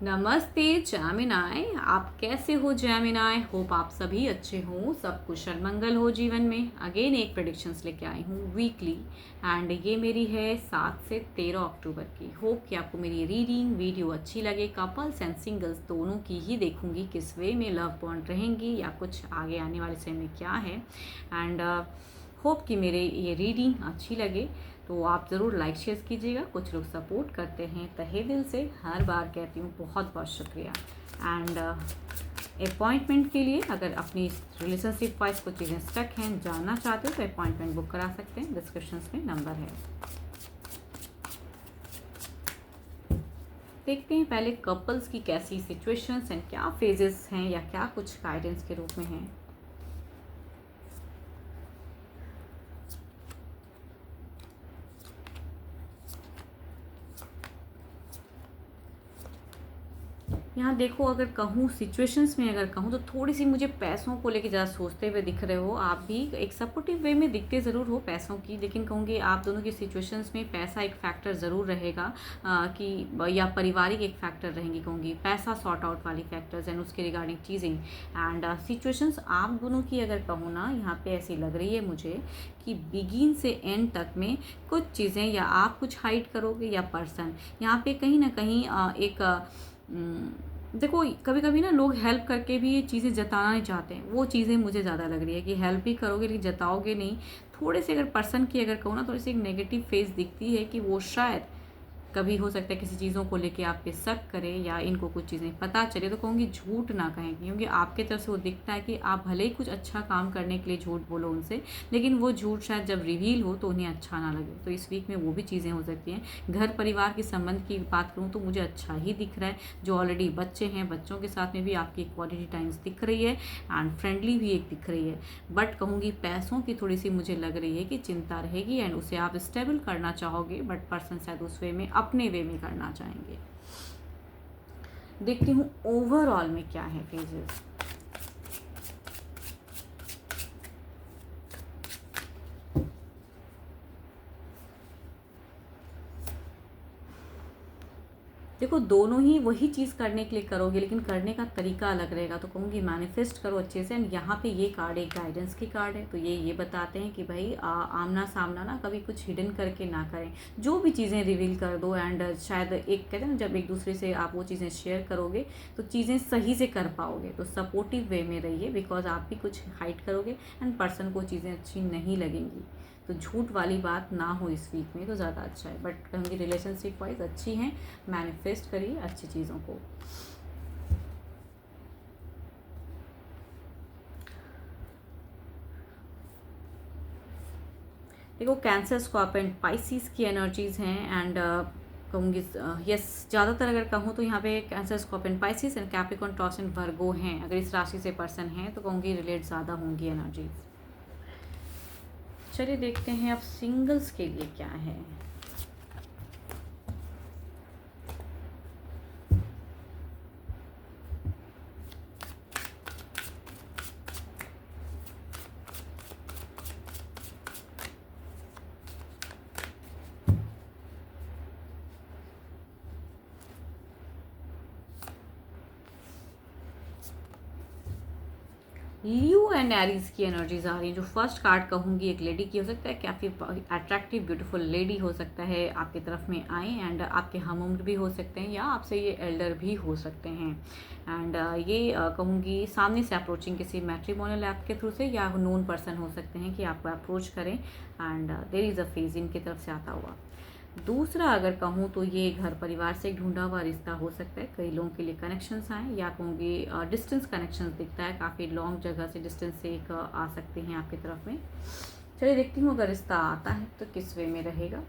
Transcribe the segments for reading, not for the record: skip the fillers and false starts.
नमस्ते जैमिनाई। आप कैसे हो जैमिनाई? होप आप सभी अच्छे हो, सब कुशल मंगल हो जीवन में। अगेन एक प्रेडिक्शंस लेके आई हूँ वीकली, एंड ये मेरी है 7 से 13 अक्टूबर की। होप कि आपको मेरी रीडिंग वीडियो अच्छी लगे। कपल्स एंड सिंगल्स दोनों की ही देखूंगी, किस वे में लव बॉन्ड रहेंगी या कुछ आगे आने वाले समय में क्या है। एंड होप कि मेरे ये रीडिंग अच्छी लगे तो आप ज़रूर लाइक शेयर कीजिएगा। कुछ लोग सपोर्ट करते हैं, तहे दिल से हर बार कहती हूँ बहुत बहुत शुक्रिया। एंड अपॉइंटमेंट के लिए अगर अपनी रिलेशनशिप वाइज कुछ चीज़ें स्टक हैं, जानना चाहते हो तो अपॉइंटमेंट बुक करा सकते हैं, डिस्क्रिप्शन में नंबर है। देखते हैं पहले कपल्स की कैसी सिचुएशंस एंड क्या फेजेस हैं या क्या कुछ गाइडेंस के रूप में हैं। यहाँ देखो, अगर कहूँ सिचुएशंस में, अगर कहूँ तो थोड़ी सी मुझे पैसों को लेके ज़्यादा सोचते हुए दिख रहे हो। आप भी एक सपोर्टिव वे में दिखते ज़रूर हो पैसों की, लेकिन कहूँगी आप दोनों की सिचुएशंस में पैसा एक फैक्टर ज़रूर रहेगा। कि या पारिवारिक एक फैक्टर रहेंगी, कहूँगी पैसा सॉर्ट आउट वाली फैक्टर्स एंड उसके रिगार्डिंग चीज़ें एंड सिचुएशंस आप दोनों की अगर कहूँ ना, यहाँ पे ऐसी लग रही है मुझे कि बिगिन से एंड तक में कुछ चीज़ें या आप कुछ हाइड करोगे या पर्सन यहाँ पे कहीं ना कहीं एक देखो, कभी कभी ना लोग हेल्प करके भी ये चीज़ें जताना नहीं चाहते हैं। वो चीज़ें मुझे ज़्यादा लग रही है कि हेल्प भी करोगे लेकिन जताओगे नहीं। थोड़े से अगर पर्सन की अगर कहूँ ना, थोड़ी सी एक नेगेटिव फेस दिखती है कि वो शायद कभी हो सकता है किसी चीज़ों को लेके आप पे शक करें या इनको कुछ चीज़ें पता चले, तो कहूँगी झूठ ना कहें, क्योंकि आपके तरफ से वो दिखता है कि आप भले ही कुछ अच्छा काम करने के लिए झूठ बोलो उनसे, लेकिन वो झूठ शायद जब रिवील हो तो उन्हें अच्छा ना लगे। तो इस वीक में वो भी चीज़ें हो सकती हैं। घर परिवार के संबंध की बात करूँ तो मुझे अच्छा ही दिख रहा है। जो ऑलरेडी बच्चे हैं, बच्चों के साथ में भी आपकी क्वालिटी टाइम्स दिख रही है एंड फ्रेंडली भी एक दिख रही है। बट कहूँगी पैसों की थोड़ी सी मुझे लग रही है कि चिंता रहेगी एंड उसे आप स्टेबल करना चाहोगे, बट पर्सन शायद उस वे में अपने वे में करना चाहेंगे। देखती हूँ ओवरऑल में क्या है फेजेस। देखो, दोनों ही वही चीज़ करने के लिए करोगे, लेकिन करने का तरीका अलग रहेगा। तो कहूँगी मैनिफेस्ट करो अच्छे से। एंड यहाँ पे ये कार्ड एक गाइडेंस की कार्ड है, तो ये बताते हैं कि भाई आमना सामना ना कभी कुछ हिडन करके ना करें, जो भी चीज़ें रिवील कर दो। एंड शायद एक कहते हैं ना, जब एक दूसरे से आप वो चीज़ें शेयर करोगे तो चीज़ें सही से कर पाओगे। तो सपोर्टिव वे में रहिए, बिकॉज आप भी कुछ हाइड करोगे एंड पर्सन को चीज़ें अच्छी नहीं लगेंगी। तो झूठ वाली बात ना हो इस वीक में तो ज़्यादा अच्छा है। बट कहूँगी रिलेशनशिप वाइज अच्छी हैं। मैनिफेस्ट करिए अच्छी चीज़ों को। देखो, कैंसर, स्कॉर्पियो एंड पाइसिस की एनर्जीज हैं। एंड कहूँगी यस, ज़्यादातर अगर कहूँ तो यहाँ पे cancer, Scorpio and Pisces and Capricorn, taurus and वर्गो हैं। अगर इस राशि से पर्सन हैं तो कहूँगी रिलेट ज़्यादा होंगी एनर्जीज। चलिए देखते हैं अब सिंगल्स के लिए क्या है। लियो एंड एरीज की एनर्जीज आ रही हैं। जो फर्स्ट कार्ड कहूँगी एक लेडी की हो सकता है, काफ़ी अट्रैक्टिव ब्यूटीफुल लेडी हो सकता है आपकी तरफ में आए एंड आपके हम उम्र भी हो सकते हैं या आपसे ये एल्डर भी हो सकते हैं। एंड ये कहूँगी सामने से अप्रोचिंग किसी मैट्रिमोनियल ऐप के थ्रू से या नोन पर्सन हो सकते हैं कि आपको अप्रोच करें and there is a phase इनकी तरफ से आता हुआ। दूसरा अगर कहूँ तो ये घर परिवार से एक ढूंढा हुआ रिश्ता हो सकता है। कई लोगों के लिए कनेक्शंस आए, या कहूँगी डिस्टेंस कनेक्शंस दिखता है। काफ़ी लॉन्ग जगह से डिस्टेंस से एक आ सकते हैं आपकी तरफ में। चलिए देखती हूँ अगर रिश्ता आता है तो किस वे में रहेगा।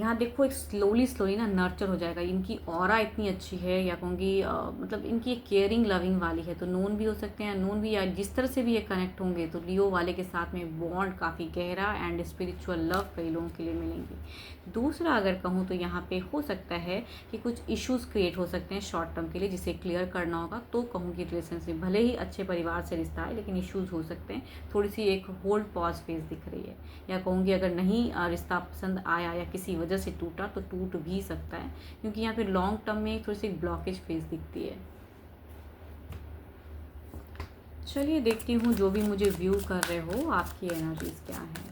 यहाँ देखो एक स्लोली ना नर्चर हो जाएगा, इनकी ऑरा इतनी अच्छी है, या कहूँगी मतलब इनकी एक केयरिंग लविंग वाली है। तो नोन भी हो सकते हैं, नोन भी, या जिस तरह से भी ये कनेक्ट होंगे तो लियो वाले के साथ में बॉन्ड काफ़ी गहरा एंड स्पिरिचुअल लव कई लोगों के लिए मिलेंगी। दूसरा अगर कहूँ तो यहाँ पे हो सकता है कि कुछ इश्यूज क्रिएट हो सकते हैं शॉर्ट टर्म के लिए, जिसे क्लियर करना होगा। तो कहूँगी रिलेशनशिप भले ही अच्छे परिवार से रिश्ता है, लेकिन इश्यूज हो सकते हैं, थोड़ी सी एक होल्ड पॉज फेज दिख रही है। या कहूँगी अगर नहीं रिश्ता पसंद आया या किसी वजह से टूटा तो टूट भी सकता है, क्योंकि यहाँ पे लॉन्ग टर्म में थोड़ी सी ब्लॉकेज फेज दिखती है। चलिए देखती हूँ जो भी मुझे व्यू कर रहे हो आपकी एनर्जीज क्या है।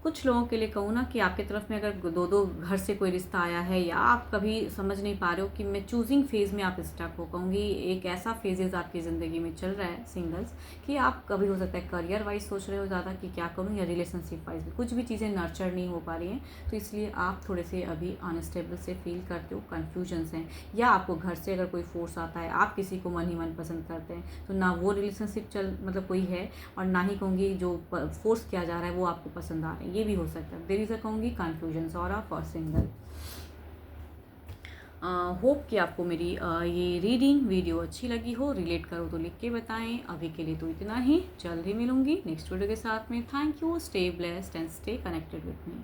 कुछ लोगों के लिए कहूँ ना कि आपकी तरफ में अगर दो दो घर से कोई रिश्ता आया है, या आप कभी समझ नहीं पा रहे हो कि मैं चूजिंग फेज़ में आप स्टक हो, कहूँगी एक ऐसा फेजेस आपकी ज़िंदगी में चल रहा है सिंगल्स, कि आप कभी हो सकता है करियर वाइज सोच रहे हो ज़्यादा कि क्या करूँ, या रिलेशनशिप वाइज भी कुछ भी चीज़ें नर्चर नहीं हो पा रही हैं, तो इसलिए आप थोड़े से अभी अनस्टेबल से फील करते हो, कन्फ्यूजन्स हैं, या आपको घर से अगर कोई फोर्स आता है, आप किसी को मन ही मन पसंद करते हैं, तो ना वो रिलेशनशिप मतलब कोई है, और ना ही कहूँगी जो फोर्स किया जा रहा है वो आपको पसंद आ रहा है, ये भी हो सकता है। देयर इज कहूँगी कन्फ्यूजन और आप फॉर सिंगल। होप कि आपको मेरी ये रीडिंग वीडियो अच्छी लगी हो, रिलेट करो तो लिख के बताएं। अभी के लिए तो इतना ही, जल्द ही मिलूंगी नेक्स्ट वीडियो के साथ में। Thank you, stay blessed and stay connected with me.